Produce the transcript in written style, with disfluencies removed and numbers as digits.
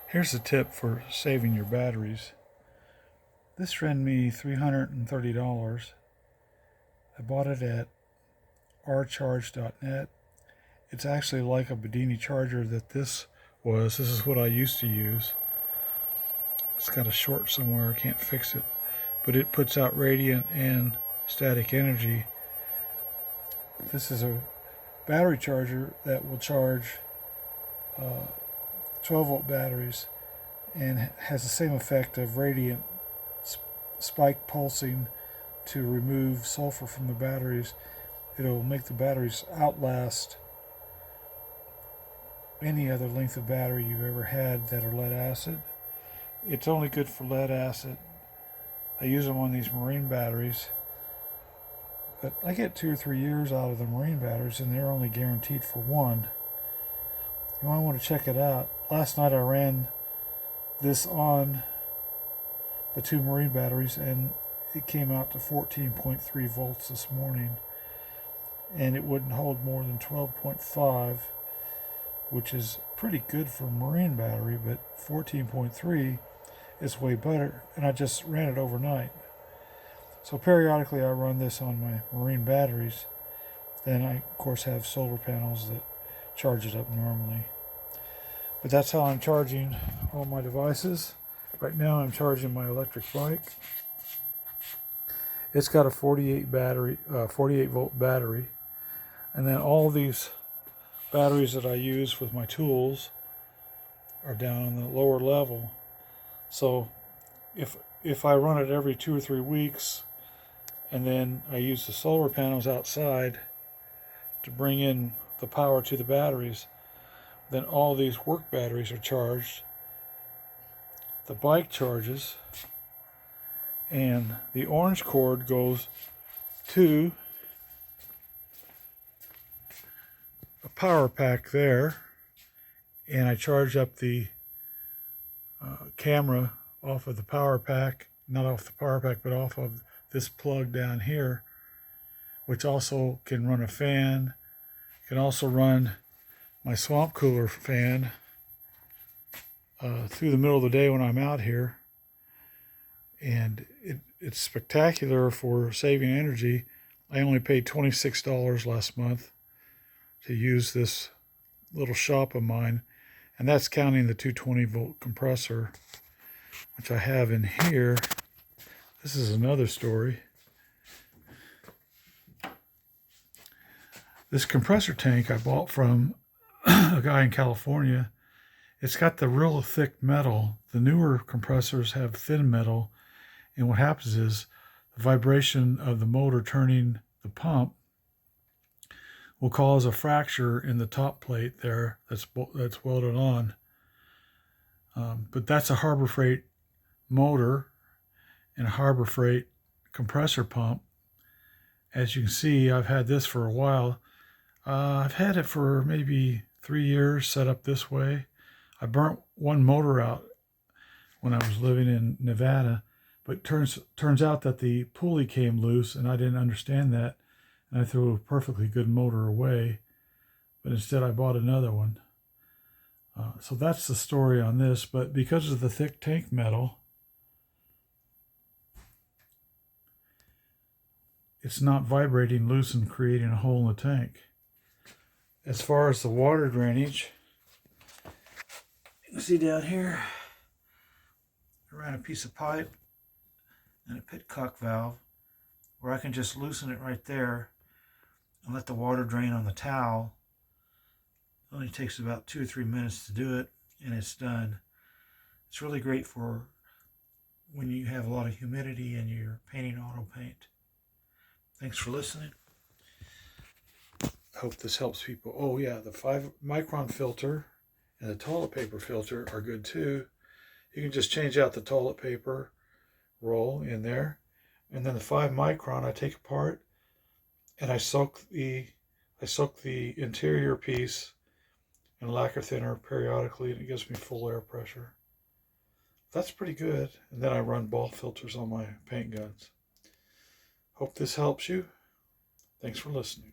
Here's a tip for saving your batteries. This ran me $330. I bought it at rcharge.net. It's actually like a Bedini charger that this was. This is what I used to use. It's got a short somewhere, I can't fix it. But it puts out radiant and static energy. This is a battery charger that will charge 12 volt batteries and has the same effect of radiant spike pulsing to remove sulfur from the batteries. It'll make the batteries outlast any other length of battery you've ever had that are lead acid. It's only good for lead acid. I use them on these marine batteries, but I get 2 or 3 years out of the marine batteries, and they're only guaranteed for one. You might want to check it out. Last night I ran this on the 2 marine batteries, and it came out to 14.3 volts this morning, and it wouldn't hold more than 12.5, which is pretty good for a marine battery, but 14.3 is way better, and I just ran it overnight. So periodically I run this on my marine batteries. Then I of course have solar panels that charge it up normally. But that's how I'm charging all my devices. Right now I'm charging my electric bike. It's got a 48 volt battery, and then all these batteries that I use with my tools are down on the lower level. So if I run it every 2 or 3 weeks, and then I use the solar panels outside to bring in the power to the batteries, then all these work batteries are charged. The bike charges, and the orange cord goes to a power pack there, and I charge up the camera off of the power pack, not off the power pack, but off of this plug down here, which also can run a fan. Can also run my swamp cooler fan through the middle of the day when I'm out here, and it's spectacular for saving energy. I only paid $26 last month to use this little shop of mine, and that's counting the 220 volt compressor, which I have in here. This is another story. This compressor tank I bought from a guy in California. It's got the real thick metal. The newer compressors have thin metal, and what happens is the vibration of the motor turning the pump will cause a fracture in the top plate there that's welded on. But that's a Harbor Freight motor and a Harbor Freight compressor pump. As you can see, I've had this for a while. I've had it for maybe 3 years set up this way. I burnt one motor out when I was living in Nevada, but turns out that the pulley came loose, and I didn't understand that, and I threw a perfectly good motor away, but instead I bought another one. So that's the story on this, but because of the thick tank metal, it's not vibrating loose and creating a hole in the tank. As far as the water drainage, you can see down here, I ran a piece of pipe and a pitcock valve where I can just loosen it right there and let the water drain on the towel. It only takes about 2 or 3 minutes to do it, and it's done. It's really great for when you have a lot of humidity and you're painting auto paint. Thanks for listening. I hope this helps people. Oh yeah, the 5-micron filter and the toilet paper filter are good too. You can just change out the toilet paper roll in there, and then the 5-micron I take apart and I soak the interior piece in lacquer thinner periodically, and it gives me full air pressure. That's pretty good. And then I run ball filters on my paint guns. Hope this helps you. Thanks for listening.